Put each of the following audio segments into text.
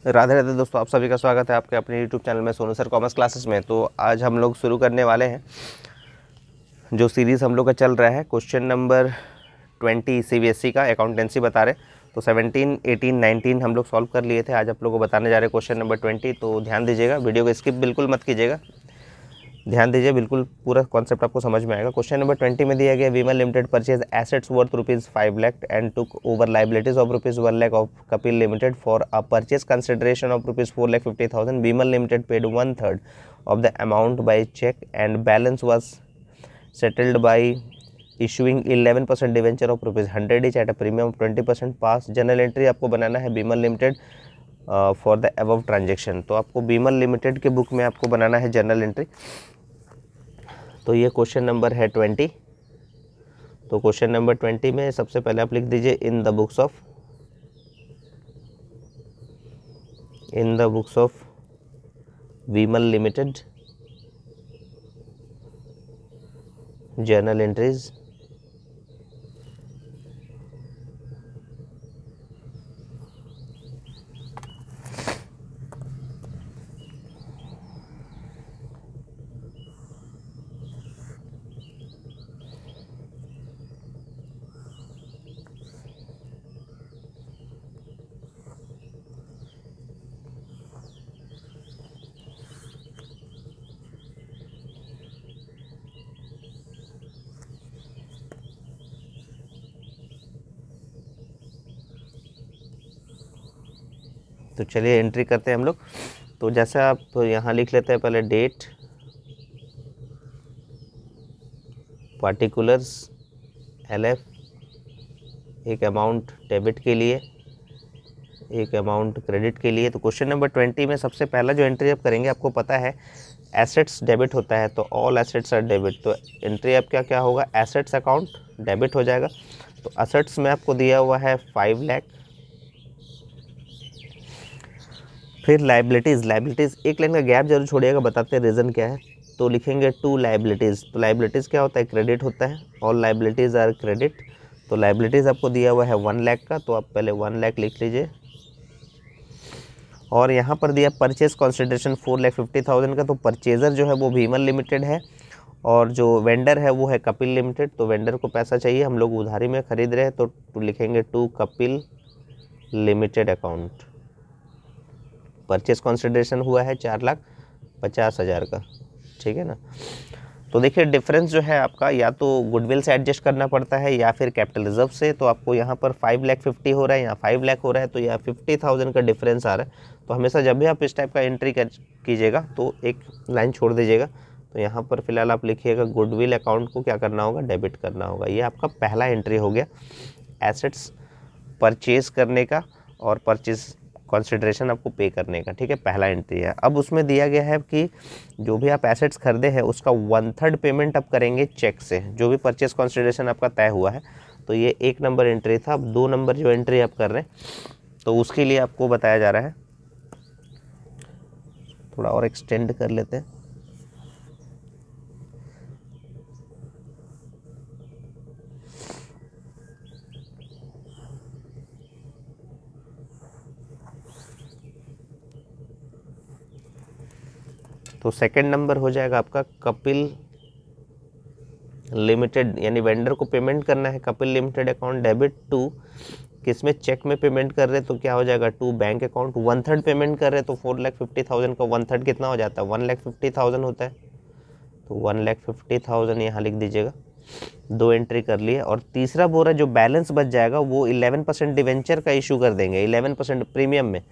राधे राधे दोस्तों, आप सभी का स्वागत है आपके अपने YouTube चैनल में सोनू सर कॉमर्स क्लासेस में। तो आज हम लोग शुरू करने वाले हैं जो सीरीज़ हम लोग का चल रहा है क्वेश्चन नंबर 20 CBSE का अकाउंटेंसी बता रहे। तो 17, 18, 19 हम लोग सॉल्व कर लिए थे। आज आप लोगों को बताने जा रहे हैं क्वेश्चन नंबर 20। तो ध्यान दीजिएगा, वीडियो को स्किप बिल्कुल मत कीजिएगा, ध्यान दीजिए, बिल्कुल पूरा कॉन्सेप्ट आपको समझ में आएगा। क्वेश्चन नंबर 20 में दिया गया Vimal limited purchase assets worth ₹5 lakh and took over liabilities of ₹1 lakh of Kapil limited for a purchase consideration of ₹4,50,000। Vimal limited paid 1/3 of the amount by cheque and balance was settled by issuing 11% debenture of ₹100 each at a premium of 20% pass. Journal entry आपको बनाना है Vimal limited for the above transaction. तो आपको विमल limited के book में आपको बनाना है जनरल एंट्री। तो ये क्वेश्चन नंबर है 20। तो क्वेश्चन नंबर 20 में सबसे पहले आप लिख दीजिए in the books of Vimal limited journal entries तो चलिए एंट्री करते हैं हम लोग। तो जैसे आप यहाँ लिख लेते हैं पहले डेट, पार्टिकुलर्स, LF, एक अमाउंट डेबिट के लिए, एक अमाउंट क्रेडिट के लिए। तो क्वेश्चन नंबर 20 में सबसे पहला जो एंट्री आप करेंगे, आपको पता है एसेट्स डेबिट होता है, तो ऑल एसेट्स आर डेबिट। तो एंट्री आपका क्या होगा, एसेट्स अकाउंट डेबिट हो जाएगा। तो एसेट्स में आपको दिया हुआ है 5 लाख। फिर लाइबिलिटीज़ 1 लाइन का गैप जरूर छोड़िएगा, बताते हैं रीज़न क्या है। तो लिखेंगे 2 लाइबिलिटीज़। तो लाइबिलिटीज़ क्या होता है, क्रेडिट होता है, ऑल लाइबिलिटीज़ आर क्रेडिट। तो लाइबिलिटीज़ आपको दिया हुआ है 1 लाख का, तो आप पहले 1 लाख लिख लीजिए। और यहाँ पर दिया परचेज कंसिडरेशन 4,50,000 का। तो परचेज़र जो है वो विमल लिमिटेड है और जो वेंडर है वो है कपिल लिमिटेड। तो वेंडर को पैसा चाहिए, हम लोग उधारी में ख़रीद रहे हैं, तो लिखेंगे to Kapil limited account. Purchase consideration हुआ है 4,50,000 का, ठीक है ना। तो देखिए डिफरेंस जो है आपका, या तो गुडविल से एडजस्ट करना पड़ता है या फिर कैपिटल रिजर्व से। तो आपको यहाँ पर 5,50,000 हो रहा है, यहाँ 5 लाख हो रहा है, तो यहाँ 50,000 का डिफरेंस आ रहा है। तो हमेशा जब भी आप इस टाइप का एंट्री कीजिएगा तो एक लाइन छोड़ दीजिएगा। तो यहाँ पर फिलहाल आप लिखिएगा गुडविल अकाउंट को क्या करना होगा, डेबिट करना होगा। ये आपका पहला एंट्री हो गया एसेट्स परचेज करने का और परचेज कंसिडरेशन आपको पे करने का, ठीक है, पहला एंट्री है। अब उसमें दिया गया है कि जो भी आप एसेट्स खरीदे हैं उसका 1/3 पेमेंट आप करेंगे चेक से, जो भी परचेज कंसिडरेशन आपका तय हुआ है। तो ये 1 नंबर एंट्री था। अब 2 नंबर जो एंट्री आप कर रहे हैं तो उसके लिए आपको बताया जा रहा है, थोड़ा और एक्सटेंड कर लेते हैं। तो सेकंड नंबर हो जाएगा आपका कपिल लिमिटेड, यानी वेंडर को पेमेंट करना है Kapil limited account debit to, किसमें, चेक में पेमेंट कर रहे तो क्या हो जाएगा टू बैंक अकाउंट। 1/3 पेमेंट कर रहे तो 4,50,000 का 1/3 कितना हो जाता है, 1,50,000 होता है। तो 1,50,000 यहाँ लिख दीजिएगा। 2 एंट्री कर लिए। और तीसरा बोल रहा है जो बैलेंस बच जाएगा वो 11% डिवेंचर का इशू कर देंगे, 11% प्रीमियम में।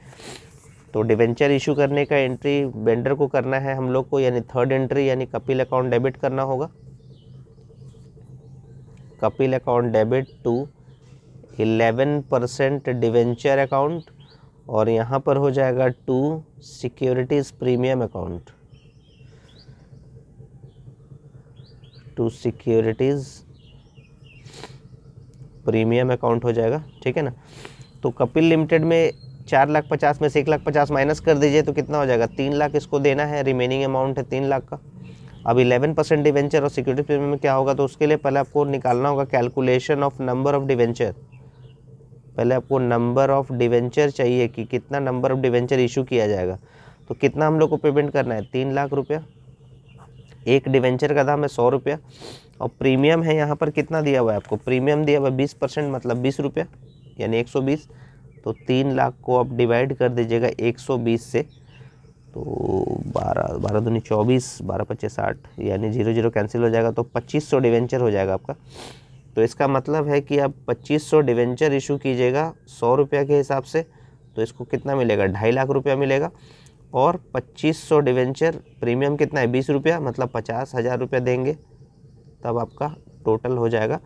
तो डिवेंचर इशू करने का एंट्री वेंडर को करना है हम लोग को, यानी थर्ड एंट्री, यानी कपिल अकाउंट डेबिट करना होगा। Kapil account debit to 11% debenture account, और यहाँ पर हो जाएगा to securities premium account, to securities premium account हो जाएगा, ठीक है ना। तो कपिल लिमिटेड में 4,50,000 में से 1,50,000 माइनस कर दीजिए तो कितना हो जाएगा, 3 लाख इसको देना है, रिमेनिंग अमाउंट है 3 लाख का। अब 11% डिवेंचर और सिक्योरिटी प्रीमियम में क्या होगा, तो उसके लिए पहले आपको निकालना होगा calculation of number of debenture. पहले आपको नंबर ऑफ डिवेंचर चाहिए कि कितना नंबर ऑफ डिवेंचर इशू किया जाएगा। तो कितना हम लोग को पेमेंट करना है, 3 लाख रुपया। एक डिवेंचर का दाम है 100 रुपया और प्रीमियम है यहाँ पर कितना दिया हुआ है आपको, प्रीमियम दिया हुआ है 20%, मतलब 20 रुपया यानी 120। तो 3 लाख को आप डिवाइड कर दीजिएगा 120 से, तो 12 दूनी 24, 12 पच्चीस 60, यानी 0 0 कैंसिल हो जाएगा, तो 2500 डिवेंचर हो जाएगा आपका। तो इसका मतलब है कि आप 2500 डिवेंचर इशू कीजिएगा 100 रुपया के हिसाब से, तो इसको कितना मिलेगा, 2.5 लाख रुपया मिलेगा। और 2500 डिवेंचर प्रीमियम कितना है, 20 रुपया, मतलब 50,000 रुपया देंगे, तब आपका टोटल हो जाएगा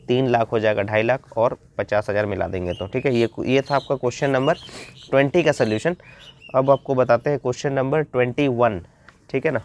3 लाख हो जाएगा, 2.5 लाख और 50,000 मिला देंगे तो ठीक है। ये था आपका क्वेश्चन नंबर 20 का सोल्यूशन। अब आपको बताते हैं क्वेश्चन नंबर 21, ठीक है ना।